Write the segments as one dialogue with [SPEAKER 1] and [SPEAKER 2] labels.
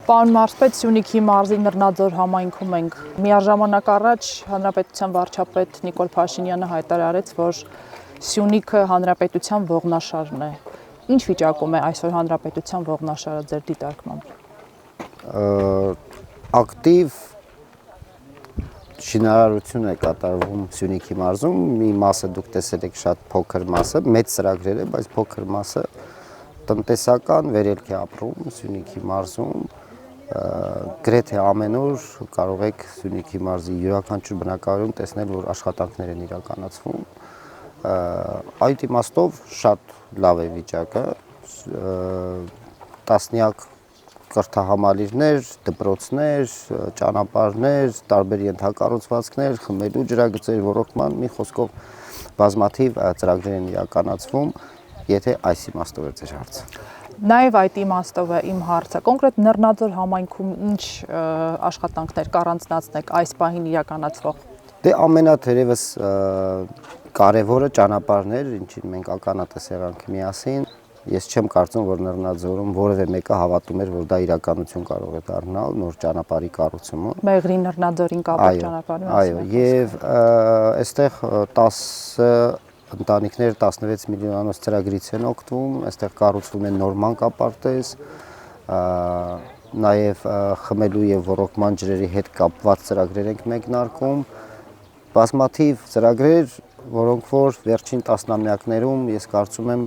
[SPEAKER 1] Պարոն Մարզպետ, Սյունիքի մարզի Նռնաձոր համայնքում ենք։ Միաժամանակ առաջ Հանրապետության վարչապետ Նիկոլ Փաշինյանը հայտարարեց, որ Սյունիքը Հանրապետության ողնաշարն է։ Ինչ վիճակում է այսօր Հանրապետության ողնաշարը ձեր դիտարկմամբ։
[SPEAKER 2] Ակտիվ շինարարություն է կատարվում Սյունիքի մարզում, մի մասը դուք տեսել եք շատ փոքր մասը, մեծ ծրագրեր է, բայց փոքր մասը տնտեսական վերելք է ապրում Սյունիքի մարզում, գրեթե ամեն օր կարող եք Սյունիքի մարզի յուրաքանչյուր բնակարանում տեսնել, որ աշխատանքներ են իրականացվում, այդ իմաստով շատ լավ է վիճակը, տասնյակ կրթահամալիրներ, դպրոցներ, ճանապարհներ, տարբեր ենթակառուցվածքներ, խմելու ջրագծեր, ոռոգման, մի խոսքով բազմաթիվ ծրագրեր են իրականացվում, եթե այս իմաստով է ձեր հարցը։
[SPEAKER 1] Նաև այդ իմաստով է իմ հարցը։ Կոնկրետ Նռնաձոր համայնքում ինչ աշխատանքներ կառանձնացնեք այս պահին իրականացվող։
[SPEAKER 2] Դե ամենաթերևս կարևորը ճանապարհներ, ինչին մենք ականատես եղանք միասին։ Ես չեմ կարծում, որ Նռնաձորում որևէ մեկը հավատում էր, որ դա իրականություն կարող է դառնալ նոր ճանապարհի կառուցումը։
[SPEAKER 1] Մեղրի Նռնաձորին կապող ճանապարհի
[SPEAKER 2] մասին։ Այո, եւ այստեղ 10 ընտանիքներ 16 միլիոնանոց ծրագրից են օգտվում, այստեղ կառուցվում է նոր մանկապարտեզ, նաև խմելու եւ ոռոգման ջրերի հետ կապված ծրագրեր ենք մեկնարկում, բազմաթիվ ծրագրեր, որոնք որ վերջին տասնամյակներում ես կարծում եմ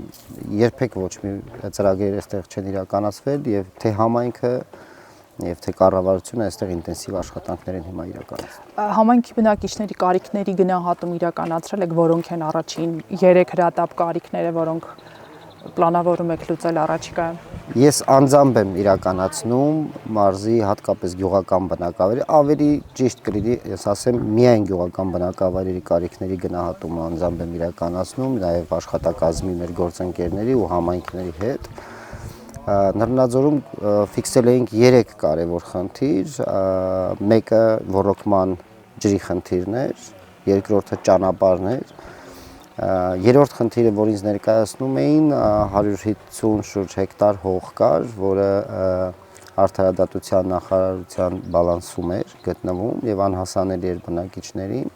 [SPEAKER 2] երբեք ոչ մի ծրագիր այստեղ չեն իրականացվել եւ թե համայնքը եւ թե կառավարությունը այստեղ ինտենսիվ աշխատանքներ են հիմա իրականացնում։
[SPEAKER 1] Համայնքի բնակիչների կարիքների գնահատում իրականացրել եք, որոնք են առաջին 3 հրատապ կարիքները, որոնք պլանավորում եք լուծել առաջիկայում։
[SPEAKER 2] Ես անձամբ եմ իրականացնում մարզի հատկապես գյուղական բնակավայրերի, ավելի ճիշտ կլինի, ես ասեմ, միայն գյուղական բնակավայրերի կարիքների գնահատումը անձամբ եմ իրականացնում, նաև աշխատակազմի մեր գործընկերների ու համայնքների հետ։ Նռնաձորում ֆիքսել էինք 3 կարևոր խնդիր, մեկը ոռոգման ջրի խնդիրն էր, երկրորդը ճանապարհներ, երրորդ խնդիրը, որ ինձ ներկայացնում էին, 150 շուրջ հեկտար հող կար, որը արդարադատության նախարարության բալանսում էր գտնվում եւ անհասանելի էր բնակիչներին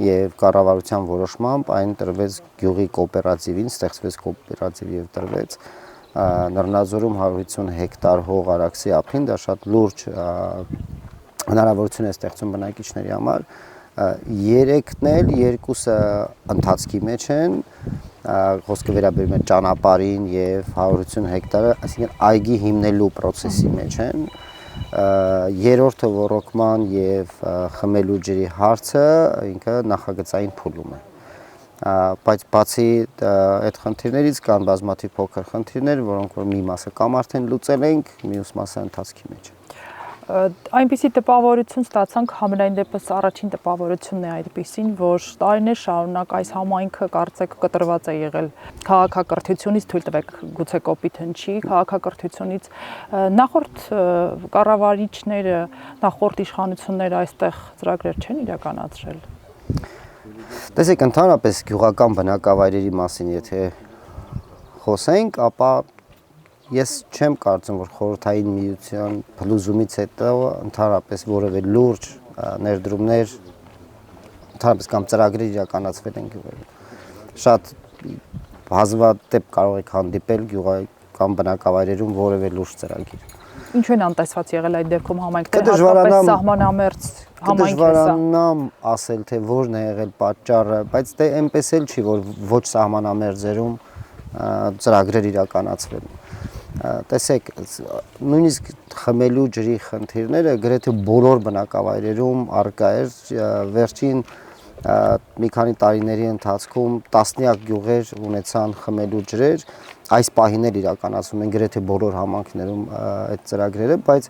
[SPEAKER 2] եւ կառավարության որոշմամբ այն տրվեց գյուղի կոոպերատիվին, ստեղծվեց կոոպերատիվ եւ տրվեց Նռնաձորում 150 հեկտար հող Արաքսի ափին, դա շատ լուրջ հնարավորություն է ստեղծում բնակիչների համար։ 3-ն էլ 2-ը ընթացքի մեջ են, խոսքը վերաբերում է ճանապարհին եւ 150 հեկտարը, այսինքն այգի հիմնելու process-ի մեջ են։ Երրորդը ոռոգման եւ խմելու ջրի հարցը ինքը նախագծային փուլում է։ Բայց բացի այդ խնդիրներից կան բազմաթիվ փոքր խնդիրներ, որոնք որ մի մասը կամ արդեն լուծել ենք, մյուս մասը ընթացքի մեջ է։
[SPEAKER 1] Այնպիսի տպավորություն ստացանք, համենայն դեպս առաջին տպավորությունն է այդպիսին, որ տարիներ շարունակ այս համայնքը կարծեք կտրված է եղել քաղաքակրթությունից, թույլ տվեք գուցե կոպիտ հնչի, քաղաքակրթությունից նախորդ կառավարիչները, նախորդ իշխանությունները այստեղ ծրագրեր չեն իրականացրել։
[SPEAKER 2] Տեսեք, ընդհանրապես գյուղական բնակավայրերի մասին եթե խոսենք, ապա ես չեմ կարծում, որ խորհրդային միության փլուզումից հետո ընդհանրապես որևէ լուրջ ներդրումներ ընդհանրապես կամ ծրագրեր իրականացվել են գյուղերում։ Շատ հազվադեպ կարող եք հանդիպել գյուղական բնակավայրերում որևէ լուրջ ծրագիր։
[SPEAKER 1] Ինչ են անտեսված եղել այդ դեպքում համայնքները, հատկապես սահմանամերձ համայնքերը։
[SPEAKER 2] Դժվարանամ ասել, թե որն է եղել պատճառը, բայց դե այնպես էլ չի, որ ոչ սահմանամերձերում ծրագրեր իրականացվել։ Տեսեք, նույնիսկ խմելու ջրի խնդիրները գրեթե բոլոր բնակավայրերում առկա էր, վերջին մի քանի տարիների ընթացքում տասնյակ գյուղեր ունեցան խմելու ջրեր, այս պահին էլ իրականացվում են գրեթե բոլոր համայնքներում այդ ծրագրերը, բայց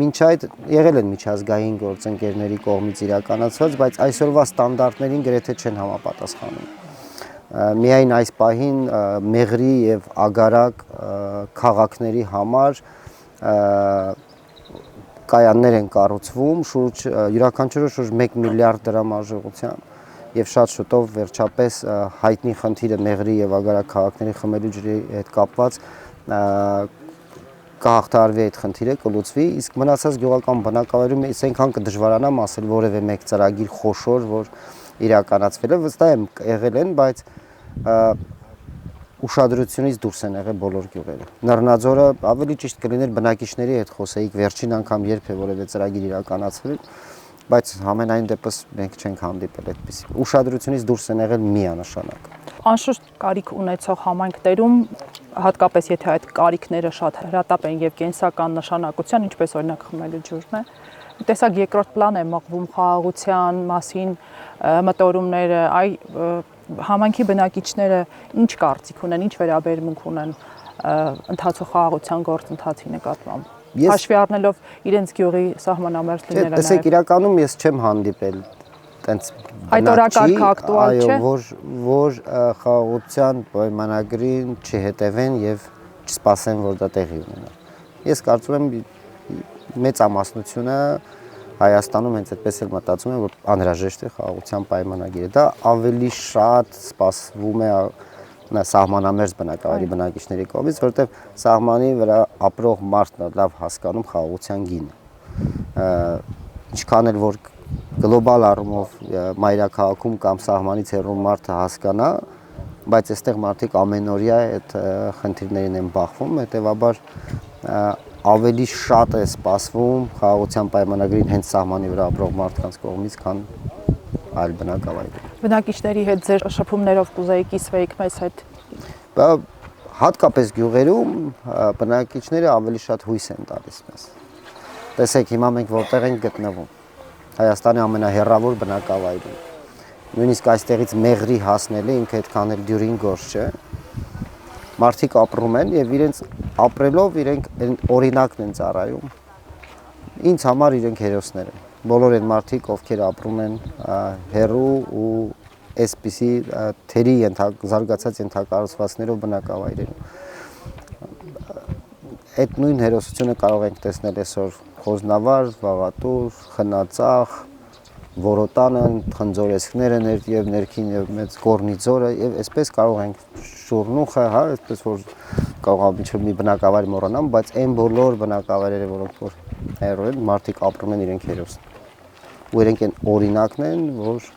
[SPEAKER 2] մինչ այդ եղել են միջազգային գործընկերների կողմից իրականացված, բայց այսօրվա ստանդարտներին գրեթե չեն համապատասխանում։ Միայն այս պահին Մեղրի եւ Ագարակ քաղաքների համար կայաններ են կառուցվում, յուրաքանչյուրը շուրջ 1 միլիարդ դրամ արժողությամբ եւ շատ շուտով վերջապես հայտնի խնդիրը Մեղրի եւ Ագարակ քաղաքների խմելու ջրի հետ կապված կհաղթարվի այդ խնդիրը, կլուծվի, իսկ մնացած գյուղական բնակավայրում ես այնքան կդժվարանամ ասել որևէ մեկ ծրագիր խոշոր, որ իրականացվել է, վստահ եմ եղել են, բայց ուշադրությունից դուրս են եղել բոլոր գյուղերը։ Նռնաձորը ավելի ճիշտ կլիներ բնակիչների հետ խոսեիք, վերջին անգամ երբ է որևէ ծրագիր իրականացվել, բայց համենայն դեպս մենք չենք հանդիպել այդպիսի։ Ուշադրությունից դուրս են եղել միանշանակ։
[SPEAKER 1] Անշուշտ կարիք ունեցող համայնքներում, հատկապես եթե այդ կարիքները շատ հրատապ են եւ կենսական նշանակության, ինչպես օրինակ խմելու ջուրն է, տեսակ երկրորդ պլան է մղվում խաղաղության մասին մտորումները, համայնքի բնակիչները ինչ կարծիք ունեն, ինչ վերաբերմունք ունեն ընթացող խաղաղության գործընթացի նկատմամբ։ Հաշվի առնելով իրենց գյուղի սահմանամերձ լինելը նաև։
[SPEAKER 2] Տեսեք, իրականում ես չեմ հանդիպել տենց
[SPEAKER 1] այդ օրակարգը ակտուալ չէ,
[SPEAKER 2] որ խաղաղության պայմանագրին չհետևեն եւ չսպասեն, որ դա տեղի ունենա։ Ես կարծում եմ մեծամասնությունը Հայաստանում հենց այդպես էլ մտածում են, որ անհրաժեշտ է խաղաղության պայմանագիրը։ Դա ավելի շատ սպասվում է սահմանամերձ բնակավայրի բնակիչների կողմից, որտեղ սահմանի վրա ապրող մարդն է լավ հասկանում խաղաղության գինը։ Ինչքան էլ որ գլոբալ առումով մայրաքաղաքում կամ սահմանից հեռու մարդը հասկանա, բայց այստեղ մարդիկ ամենօրյա այդ խնդիրներին են բախվում, հետևաբար ավելի շատ է սպասվում խաղաղության պայմանագրին հենց սահմանի վրա ապրող մարդկանց կողմից, քան այլ բնակավայրերում։
[SPEAKER 1] Բնակիչների հետ ձեր շփումներով կուզեիք կիսվեիք մեզ հետ։
[SPEAKER 2] Հատկապես գյուղերում բնակիչները ավելի շատ հույս են տալիս մեզ։ Տեսեք, հիմա մենք որտեղ ենք գտնվում։ Հայաստանի ամենահեռավոր բնակավայրում։ Նույնիսկ այստեղից Մեղրի հասնելը ինքը այդքան էլ դյուրին գործ չէ։ Մարդիկ ապրում են եւ իրենց ապրելով իրենք օրինակն են ծառայում։ Ինձ համար իրենք հերոսներ են։ Բոլոր այն մարդիկ, ովքեր ապրում են հեռու ու այսպիսի թերի զարգացած ենթակառուցվածքներով բնակավայրերում։ Այդ նույն հերոսությունը կարող ենք տեսնել այսօր Խոզնավար, Վաղատուր, Խնածախ, Որոտանը, Խնձորեսկները եւ ներքին եւ մեծ Գորնի ձորը եւ այսպես կարող ենք Շուրնուխը, հա, այսպես որ կարող է մի բնակավայր մոռանամ, բայց այն բոլոր բնակավայրերը, որոնք որ հեռու են, մարդիկ ապրում են իրենք հերոս։ Ու իրենք այն օրինակն են, որ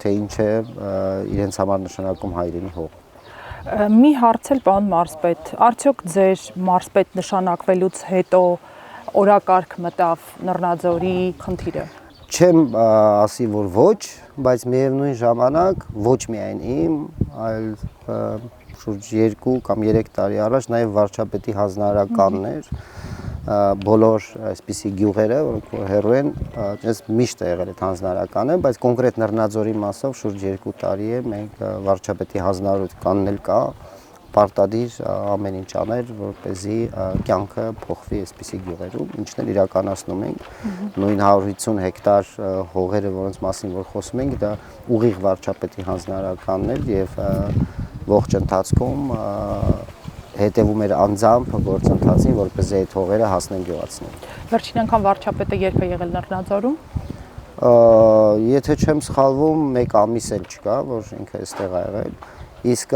[SPEAKER 2] թե ինչ է իրենց համար նշանակում հայրենի հող։
[SPEAKER 1] Մի հարց էլ պարոն մարզպետ, արդյոք ձեր մարզպետ նշանակվելուց հետո օրակարգ մտավ Նռնաձորի խնդիրը։
[SPEAKER 2] Չեմ ասի, որ ոչ, բայց միևնույն ժամանակ ոչ միայն իմ, այլ շուրջ 2 կամ 3 տարի առաջ նաև վարչապետի հանձնարարականն էր, բոլոր այսպիսի գյուղերը, որոնք հեռու են, ես միշտ է եղել այդ հանձնարարականը, բայց կոնկրետ Նռնաձորի մասով շուրջ 2 տարի է մենք վարչապետի հանձնարարականն էլ կա, պարտադիր ամեն ինչ աներ, որպեսզի կյանքը փոխվի այսպիսի գյուղերում, ինչն էլ իրականացնում ենք։ Նույն 150 հեկտար հողերը, որոնց մասին որ խոսում ենք, դա ուղիղ վարչապետի հանձնարարականն էր եւ ողջ ընթացքում հետևում էր անձամբ գործընթացին, որպեսզի այդ հողերը հասնեն գյուղացիներին։
[SPEAKER 1] Վերջին անգամ վարչապետը երբ է եղել Նռնաձորում։
[SPEAKER 2] Եթե չեմ սխալվում, 1 ամիս էլ չկա, որ ինքը այստեղ ա եղել։ Իսկ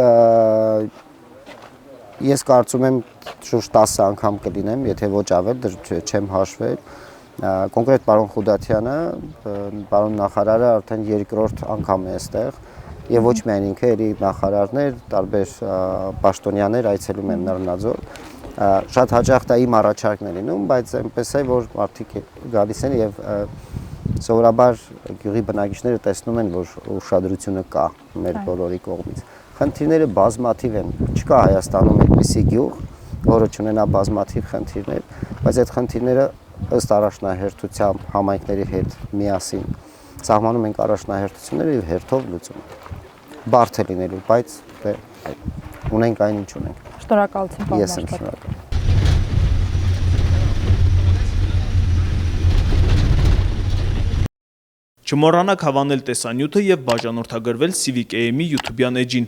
[SPEAKER 2] ես կարծում եմ շուրջ 10 անգամ կլինեմ, եթե ոչ ավել, չեմ հաշվել։ Կոնկրետ պարոն Խուդատյանը, պարոն նախարարը արդեն երկրորդ անգամ է այստեղ եւ ոչ միայն ինքը, ելի նախարարներ, տարբեր պաշտոնյաներ այցելում են Նռնաձոր։ Շատ հաճախ դա իմ առաջարկն է լինում, բայց այնպես է, որ մարդիկ գալիս են եւ սովորաբար գյուղի բնակիչները տեսնում են, որ ուշադրությունը կա մեր բոլորի կողմից։ Խնդիրները բազմաթիվ են։ Չկա Հայաստանում այդպիսի գյուղ, որը չունենա բազմաթիվ խնդիրներ, բայց այդ խնդիրները ըստ առաջնահերթությամբ համայնքների հետ միասին սահմանում ենք առաջնահերթությունները եւ հերթով լուծում։ Բարդ է լինելու, բայց ունենք այն, ինչ ունենք։
[SPEAKER 1] Շնորհակալություն, պարոն
[SPEAKER 2] Ես եմ շնորհակալ։
[SPEAKER 3] Չմոռանաք հավանել տեսանյութը եւ բաժանորդագրվել Civic AM-ի YouTube-յան էջին։